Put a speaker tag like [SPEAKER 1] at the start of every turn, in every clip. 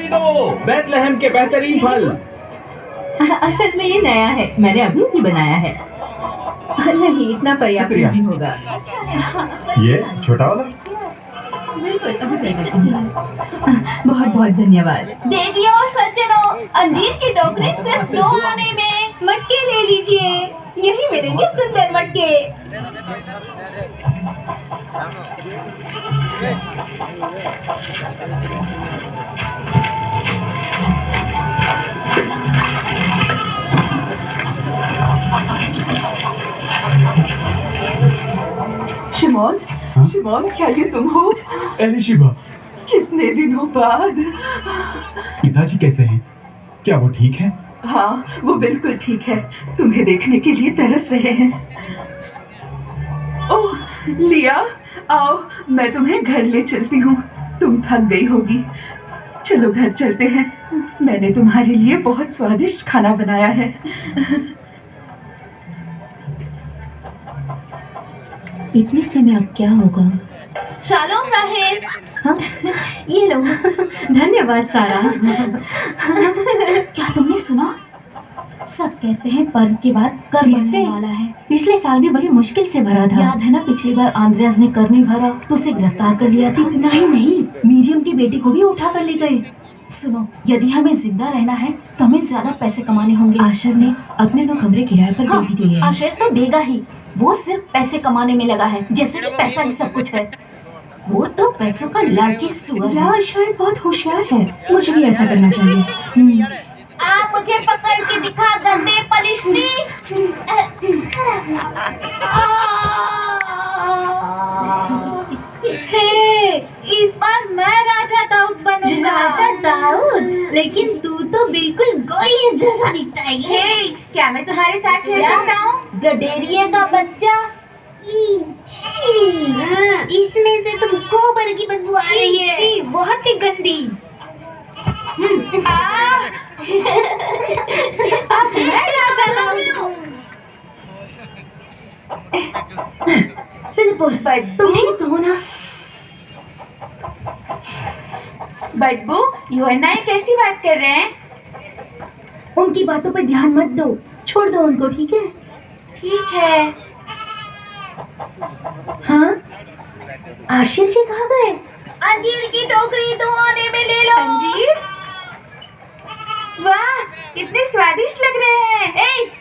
[SPEAKER 1] खरीदो, बैतलहम के बेहतरीन फल।
[SPEAKER 2] असल में ये नया है, मैंने अभी भी बनाया है। नहीं, इतना पर्याप्त
[SPEAKER 1] शुक्रिया।
[SPEAKER 2] नहीं होगा।
[SPEAKER 1] ये छोटा वाला।
[SPEAKER 2] बिल्कुल, अभी कर देती हूँ। बहुत बहुत धन्यवाद।
[SPEAKER 3] देवियों और सज्जनों, अंजीर की टोकरी सिर्फ 2 आने में।
[SPEAKER 4] मटके ले लीजिए, यही मिलेंगे सुंदर मटके। शिमोन, शिमोन, क्या ये तुम हो?
[SPEAKER 1] एलिशिबा,
[SPEAKER 4] कितने दिनों बाद।
[SPEAKER 1] पिताजी कैसे हैं? क्या वो ठीक है?
[SPEAKER 4] हाँ, वो बिल्कुल ठीक है। तुम्हें देखने के लिए तरस रहे हैं। ओह, लिया, आओ, मैं तुम्हें घर ले चलती हूँ। तुम थक गई होगी। चलो घर चलते हैं। मैंने तुम्हारे लिए बहुत स्वादिष्ट खाना बनाया है।
[SPEAKER 2] इतने से में अब क्या होगा?
[SPEAKER 3] शालोम राहेल।
[SPEAKER 2] हाँ, ये लो। धन्यवाद सारा।
[SPEAKER 3] क्या तुमने सुना? सब कहते हैं पर्व के बाद कर
[SPEAKER 2] फिर
[SPEAKER 3] बनने
[SPEAKER 2] से?
[SPEAKER 3] वाला है।
[SPEAKER 2] पिछले साल भी बड़ी मुश्किल से भरा था।
[SPEAKER 3] याद है ना, पिछली बार आंद्रेयास ने कर नहीं भरा तो उसे गिरफ्तार कर लिया था।
[SPEAKER 2] इतना ही नहीं, मीरियम की बेटी को भी उठा कर ले गए।
[SPEAKER 3] सुनो, यदि हमें जिंदा रहना है तो हमें ज्यादा पैसे कमाने होंगे।
[SPEAKER 2] आशर ने अपने 2 कमरे किराए पर
[SPEAKER 3] हाँ,
[SPEAKER 2] दे भी दिए हैं।
[SPEAKER 3] आशर तो देगा ही। वो सिर्फ पैसे कमाने में लगा है, जैसे कि पैसा ही सब कुछ है। वो तो पैसों का लालची सुअर है।
[SPEAKER 2] या शायद बहुत होशियार है। मुझे भी ऐसा करना चाहिए।
[SPEAKER 3] आप मुझे पकड़ के दिखा, गंदे पलिश्ती।
[SPEAKER 2] हे, इस बार मैं राजा दाऊद बनूंगा।
[SPEAKER 3] राजा दाऊद? लेकिन तू तो बिल्कुल गोई जैसा दिखता है।
[SPEAKER 4] हे, क्या मैं तुम्हारे साथ खेल सकता हूँ?
[SPEAKER 3] गडेरिया का बच्चा। इसमें से तुम गोबर की बदबू आ रही है।
[SPEAKER 2] छी, बहुत ही गंदी। अब मैं राजा दाऊद हूँ।
[SPEAKER 4] फिलिपोस,
[SPEAKER 2] तुम ठीक हो ना?
[SPEAKER 4] बदबू, यूहन्ना कैसी बात कर रहे हैं?
[SPEAKER 2] उनकी बातों पर ध्यान मत दो, छोड़ दो उनको, ठीक है?
[SPEAKER 4] ठीक है।
[SPEAKER 2] हाँ, आशिर जी कहाँ गए?
[SPEAKER 3] अंजीर की टोकरी 2 आने में ले लो।
[SPEAKER 4] अंजीर? वाह, कितने स्वादिष्ट लग रहे हैं।
[SPEAKER 3] ए,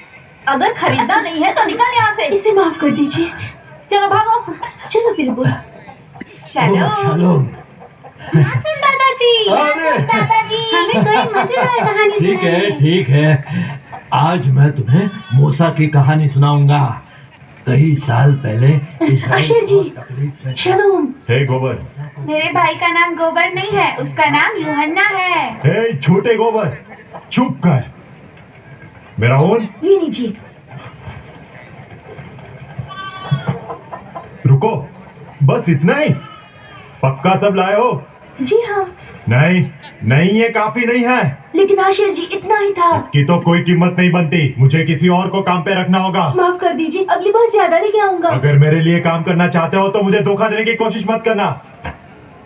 [SPEAKER 3] अगर खरीदना नहीं है तो निकल यहाँ से।
[SPEAKER 2] इसे माफ कर दीजिए।
[SPEAKER 3] चलो भागो।
[SPEAKER 2] चलो फिलिपोस।
[SPEAKER 4] शालोम।
[SPEAKER 2] दादाजी,
[SPEAKER 3] दादाजी,
[SPEAKER 2] हमें कोई मजेदार कहानी
[SPEAKER 5] ठीक है,
[SPEAKER 2] सुनाइए।
[SPEAKER 5] ठीक है। आज मैं तुम्हें मूसा की कहानी सुनाऊंगा। कई साल पहले इस्राएल
[SPEAKER 2] आशिर जी,
[SPEAKER 5] बहुत तकलीफ में था।
[SPEAKER 2] शलोम।
[SPEAKER 1] हे गोबर,
[SPEAKER 4] मेरे भाई का नाम गोबर नहीं है, उसका नाम यूहन्ना है।
[SPEAKER 1] हे छोटे गोबर, चुप कर। मेरा ओन,
[SPEAKER 2] ये लीजिए।
[SPEAKER 1] रुको, बस इतना ही? पक्का सब लाए हो?
[SPEAKER 2] जी हाँ,
[SPEAKER 1] नहीं नहीं, ये काफी नहीं है।
[SPEAKER 2] लेकिन आशिर जी इतना ही था।
[SPEAKER 1] इसकी तो कोई कीमत नहीं बनती। मुझे किसी और को काम पे रखना होगा।
[SPEAKER 2] माफ कर दीजिए, अगली बार ज्यादा लेके आऊंगा।
[SPEAKER 1] अगर मेरे लिए काम करना चाहते हो तो मुझे धोखा देने की कोशिश मत करना।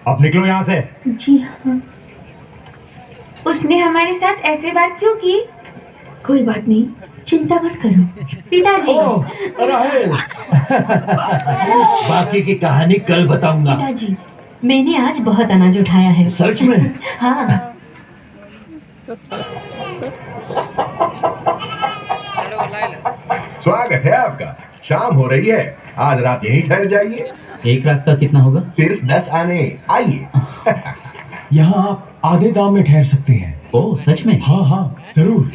[SPEAKER 1] अब निकलो यहाँ से।
[SPEAKER 2] जी हाँ।
[SPEAKER 4] उसने हमारे साथ ऐसे बात क्यों की?
[SPEAKER 2] कोई बात नहीं, चिंता मत करो। पिताजी।
[SPEAKER 5] ओह, राहेल। बाकी की कहानी कल बताऊंगा।
[SPEAKER 2] पिताजी, मैंने आज बहुत अनाज उठाया है।
[SPEAKER 5] सच में?
[SPEAKER 2] हाँ।
[SPEAKER 6] स्वागत है आपका। शाम हो रही है, आज रात यहीं ठहर जाइए।
[SPEAKER 5] एक रात का कितना होगा?
[SPEAKER 6] सिर्फ 10 आने। आइए।
[SPEAKER 1] यहाँ आप आधे दाम में ठहर सकते हैं।
[SPEAKER 5] ओह, सच में?
[SPEAKER 1] हाँ हाँ, जरूर।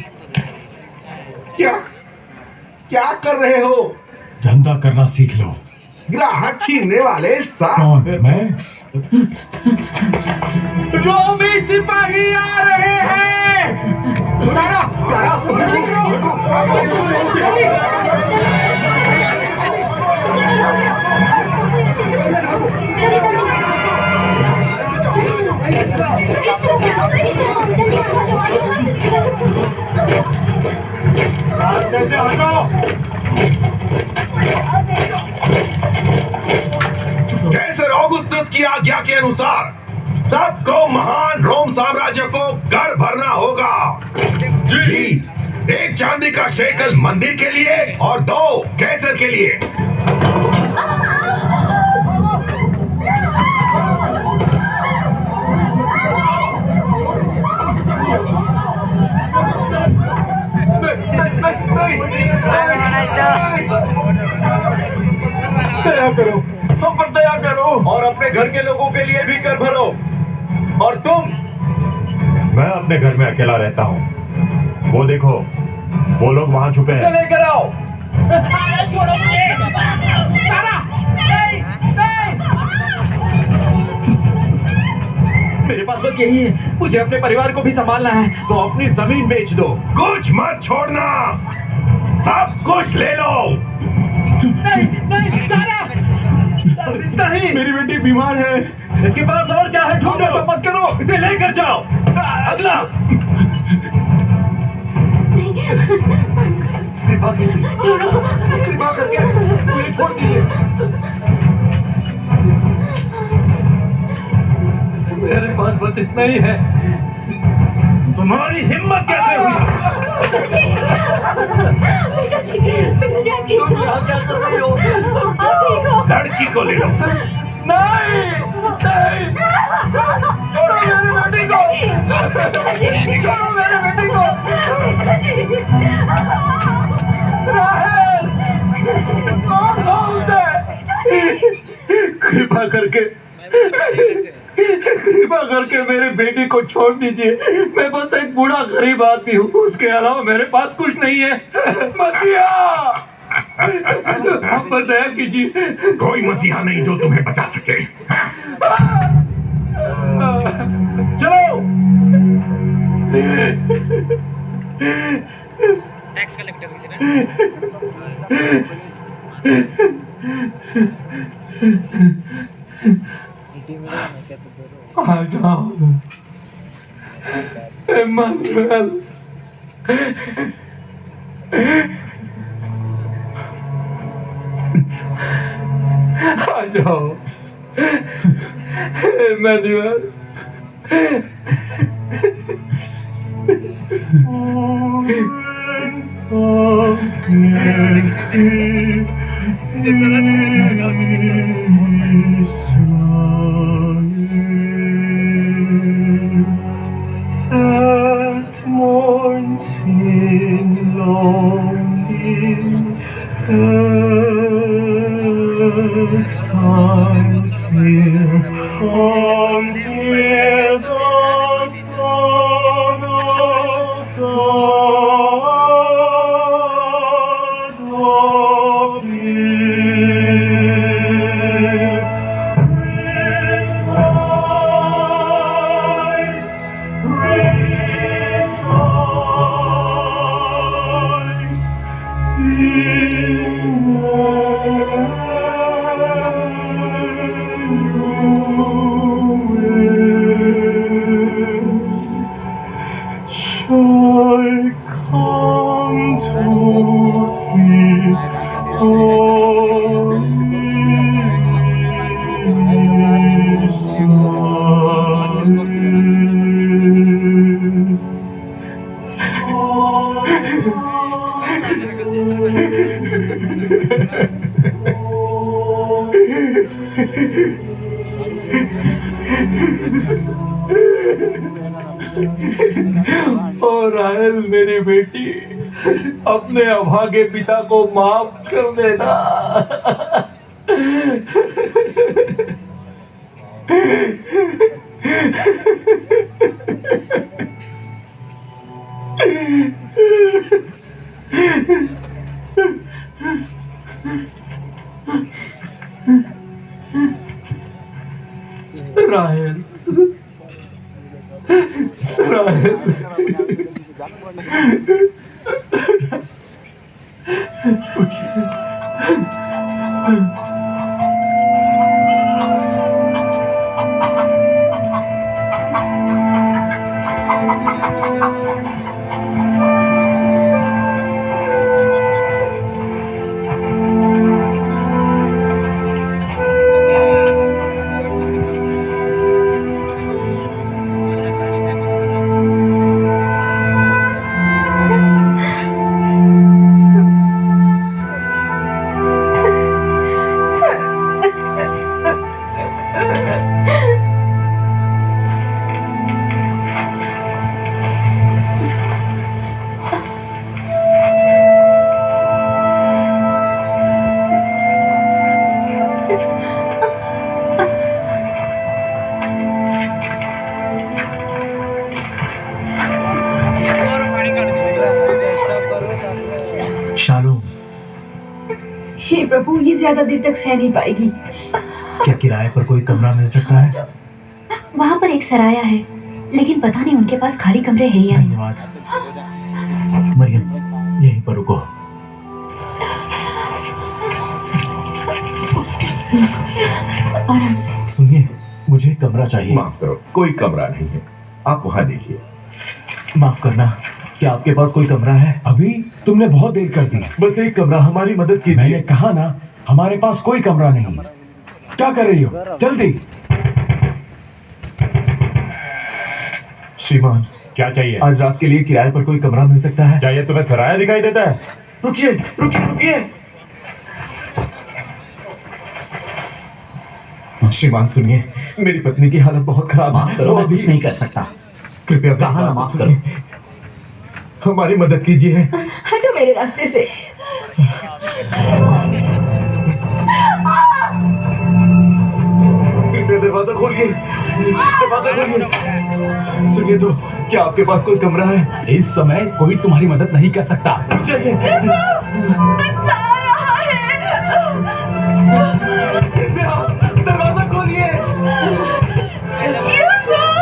[SPEAKER 6] क्या क्या कर रहे हो?
[SPEAKER 1] धंधा करना सीख लो।
[SPEAKER 6] ग्राहक छीनने वाले
[SPEAKER 1] कौन, मैं?
[SPEAKER 6] रोमी सिपाही आ रहे हैं। सारा जल्दी करो।
[SPEAKER 1] कैसे हटो?
[SPEAKER 6] कैसर ऑगुस्तस की आज्ञा के अनुसार सबको महान रोम साम्राज्य को कर भरना होगा। जी। एक चांदी का शेकल मंदिर के लिए और 2 केसर के लिए।
[SPEAKER 1] दया करो, हम पर दया करो।
[SPEAKER 6] और अपने घर के लोगों के लिए भी कर भरो। और तुम?
[SPEAKER 1] मैं अपने घर में अकेला रहता हूँ। वो देखो, वो लोग वहाँ छुपे हैं।
[SPEAKER 6] लेकर आओ।
[SPEAKER 7] छोड़ो मुझे। सारा, नहीं, नहीं।
[SPEAKER 1] मेरे पास बस यही है, मुझे अपने परिवार को भी संभालना है, तो अपनी जमीन बेच दो।
[SPEAKER 6] कुछ मत छोड़ना, सब कुछ ले लो।
[SPEAKER 7] नहीं, नहीं, सारा।
[SPEAKER 1] नहीं, मेरी बेटी बीमार है। इसके पास और क्या है, ढूंढो। ऐसा मत करो, इसे लेकर जाओ। अगला।
[SPEAKER 5] कृपा कीजिए,
[SPEAKER 2] छोड़ो।
[SPEAKER 5] कृपा करके मुझे छोड़ दीजिए। मेरे पास बस इतना ही है।
[SPEAKER 6] तुम्हारी हिम्मत कैसे हुई?
[SPEAKER 2] पिताजी आप ठीक
[SPEAKER 5] तुम
[SPEAKER 2] हो?
[SPEAKER 5] यहाँ क्या कर रही हो?
[SPEAKER 2] आप ठीक हो?
[SPEAKER 6] लड़की को ले लो।
[SPEAKER 5] नहीं, नहीं, छोड़ो मेरी बेटी को। छोड़ो मेरी बेटी को। राहेल, कौन हो उसे? कृपा करके मेरी बेटी को छोड़ दीजिए। मैं बस एक बूढ़ा गरीब आदमी हूँ, उसके अलावा मेरे पास कुछ नहीं है। मसीहा, हम पर दया कीजिए।
[SPEAKER 6] कोई मसीहा नहीं जो तुम्हें बचा सके। चलो।
[SPEAKER 7] टैक्स कलेक्टर किसी ने
[SPEAKER 5] आ जाओ इम्मानुएल। आ जाओ Immanuel.
[SPEAKER 1] That mourns in longing exile here on near the Son of God appear. Rejoice, rejoice shall come to thee, O Israel.
[SPEAKER 5] ओ राहेल मेरी बेटी, अपने अभागे पिता को माफ कर देना। राहेल, राहेल,
[SPEAKER 2] हे प्रभु, ये ज्यादा देर तक सह नहीं पाएगी।
[SPEAKER 1] क्या किराए पर कोई कमरा मिल सकता है?
[SPEAKER 3] वहाँ पर एक सराया है, लेकिन पता नहीं उनके पास खाली कमरे हैं या नहीं।
[SPEAKER 1] धन्यवाद। मरियम, यहीं पर रुको।
[SPEAKER 3] आराम से।
[SPEAKER 1] सुनिए, मुझे कमरा चाहिए।
[SPEAKER 6] माफ करो, कोई कमरा नहीं है, आप वहाँ देखिए।
[SPEAKER 1] माफ करना, क्या आपके पास कोई कमरा है?
[SPEAKER 8] अभी तुमने बहुत देर कर दी।
[SPEAKER 1] बस एक कमरा, हमारी मदद
[SPEAKER 8] मैंने
[SPEAKER 1] कीजिए।
[SPEAKER 8] कहा ना, हमारे पास कोई कमरा नहीं। क्या कर रही हो? जल्दी।
[SPEAKER 1] श्रीमान,
[SPEAKER 8] क्या चाहिए?
[SPEAKER 1] आज रात के लिए किराए पर कोई कमरा मिल सकता है?
[SPEAKER 8] क्या ये तुम्हें सराया दिखाई देता है?
[SPEAKER 1] रुकिए रुकिए रुकिए। श्रीमान सुनिए, मेरी पत्नी की हालत बहुत खराब है।
[SPEAKER 9] करो,
[SPEAKER 1] वो
[SPEAKER 9] मैं
[SPEAKER 1] अभी-
[SPEAKER 9] कुछ नहीं कर सकता।
[SPEAKER 1] कृपया मेरी
[SPEAKER 9] कहा ना,
[SPEAKER 1] बात
[SPEAKER 9] माफ
[SPEAKER 1] सुनिए। हमारी मदद कीजिए।
[SPEAKER 2] हटो मेरे रास्ते से।
[SPEAKER 1] कृपया दरवाजा खोलिए, दरवाजा खोलिए। सुनिए तो, क्या आपके पास कोई कमरा है?
[SPEAKER 8] इस समय कोई तुम्हारी मदद नहीं कर सकता।
[SPEAKER 1] चाहिए।
[SPEAKER 4] बचा रहा है।
[SPEAKER 1] कृपया दरवाजा खोलिए।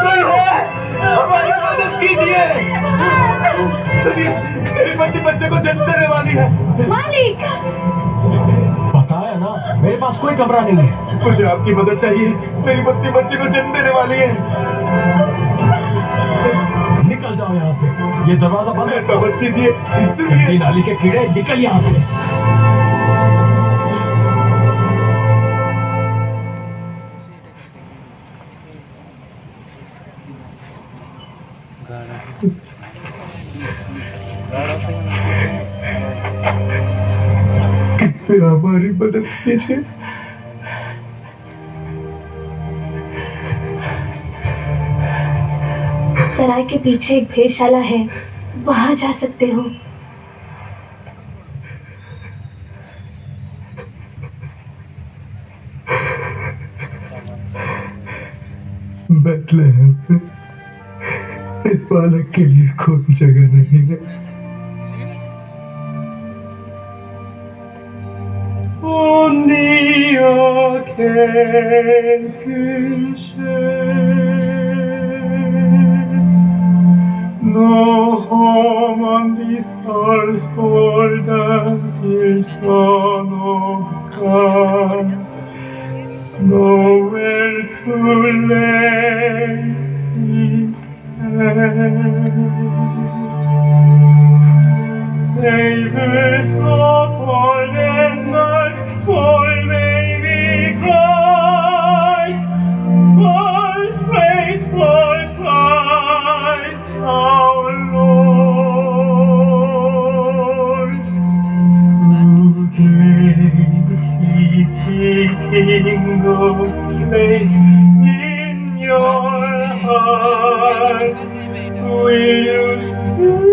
[SPEAKER 1] कोई है? हमारी मदद कीजिए। सुनिए, मेरी पत्नी बच्चे को जन्म देने वाली है।
[SPEAKER 2] मालिक,
[SPEAKER 8] बताया ना, मेरे पास कोई कमरा नहीं है।
[SPEAKER 1] मुझे आपकी मदद चाहिए, मेरी पत्नी बच्चे को जन्म देने वाली है।
[SPEAKER 8] निकल जाओ यहाँ से। ये दरवाजा बंद है।
[SPEAKER 1] ऐसा मत कीजिए।
[SPEAKER 8] गंदी
[SPEAKER 1] सुनिए,
[SPEAKER 8] नाली के कीड़े, निकल यहाँ से।
[SPEAKER 1] कृपया हमारी मदद कीजिए।
[SPEAKER 2] सराय के पीछे एक भेड़शाला है, वहां जा सकते हो।
[SPEAKER 1] बैतलहम में इस बालक के लिए कोई जगह नहीं है।
[SPEAKER 5] On the no home on this earth for the dear Son of God, nowhere to lay his head. Savors of all and earth for baby Christ, first praise for Christ our Lord. Today He's seeking a place in your heart. Will you stay?